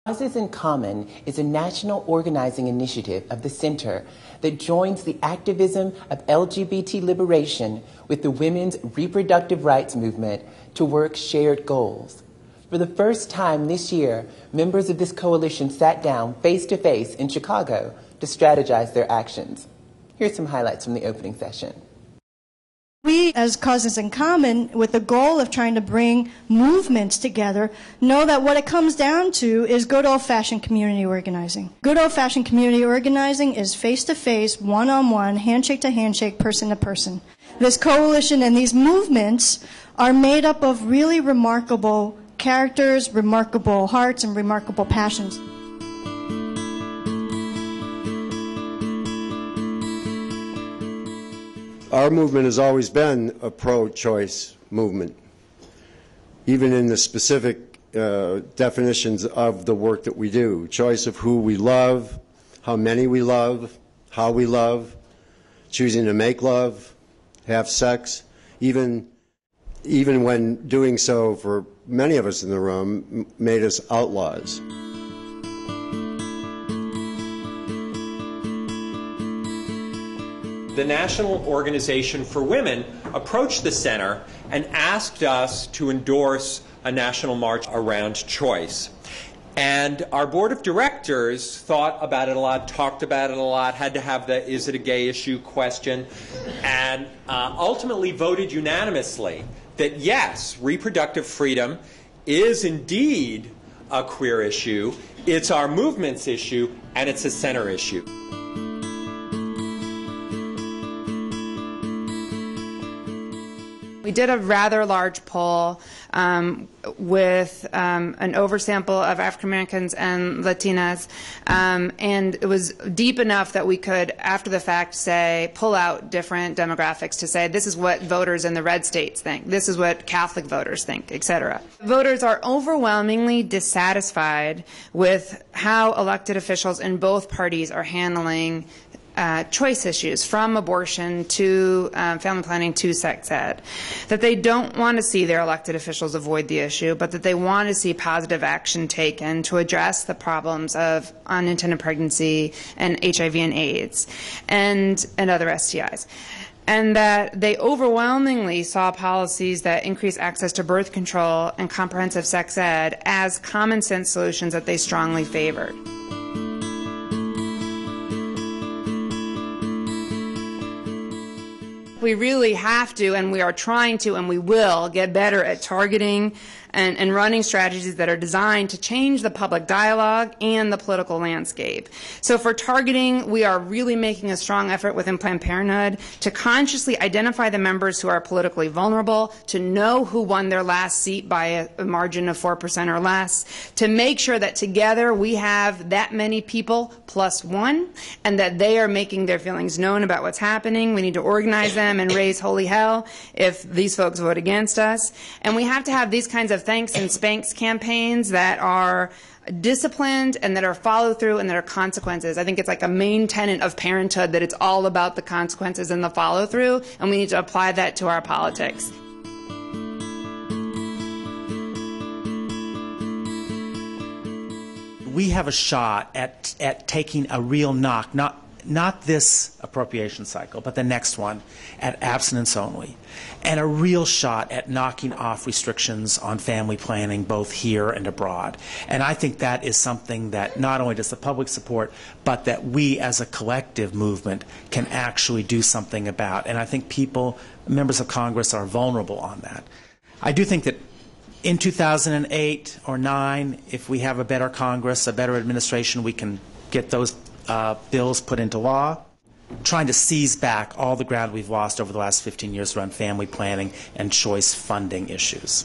Causes in Common is a national organizing initiative of the Center that joins the activism of LGBT liberation with the women's reproductive rights movement to work shared goals. For the first time this year, members of this coalition sat down face-to-face in Chicago to strategize their actions. Here's some highlights from the opening session. We, as Causes in Common, with the goal of trying to bring movements together, know that what it comes down to is good old-fashioned community organizing. Good old-fashioned community organizing is face-to-face, one-on-one, handshake-to-handshake, person-to-person. This coalition and these movements are made up of really remarkable characters, remarkable hearts, and remarkable passions. Our movement has always been a pro-choice movement, even in the specific definitions of the work that we do. Choice of who we love, how many we love, how we love, choosing to make love, have sex, even when doing so for many of us in the room made us outlaws. The National Organization for Women approached the center and asked us to endorse a national march around choice. And our board of directors thought about it a lot, talked about it a lot, had to have the is it a gay issue question, and ultimately voted unanimously that yes, reproductive freedom is indeed a queer issue, it's our movement's issue, and it's a center issue. We did a rather large poll with an oversample of African Americans and Latinas, and it was deep enough that we could, after the fact, pull out different demographics to say this is what voters in the red states think, this is what Catholic voters think, etc. Voters are overwhelmingly dissatisfied with how elected officials in both parties are handling choice issues, from abortion to family planning to sex ed, that they don't want to see their elected officials avoid the issue, but that they want to see positive action taken to address the problems of unintended pregnancy and HIV and AIDS and other STIs. And that they overwhelmingly saw policies that increase access to birth control and comprehensive sex ed as common sense solutions that they strongly favored. We really have to, and we are trying to, and we will get better at targeting and running strategies that are designed to change the public dialogue and the political landscape. So for targeting, we are really making a strong effort within Planned Parenthood to consciously identify the members who are politically vulnerable, to know who won their last seat by a margin of 4% or less, to make sure that together we have that many people plus one, and that they are making their feelings known about what's happening. We need to organize them and raise holy hell if these folks vote against us. And we have to have these kinds of thanks and spanks campaigns that are disciplined and that are follow through and that are consequences. I think it's like a main tenet of parenthood that it's all about the consequences and the follow through, and we need to apply that to our politics. We have a shot at taking a real knock, not this appropriation cycle, but the next one, at abstinence only, and a real shot at knocking off restrictions on family planning both here and abroad. And I think that is something that not only does the public support, but that we as a collective movement can actually do something about. And I think members of Congress are vulnerable on that. I do think that in 2008 or 9, if we have a better Congress, a better administration, we can get those bills put into law, trying to seize back all the ground we've lost over the last 15 years around family planning and choice funding issues.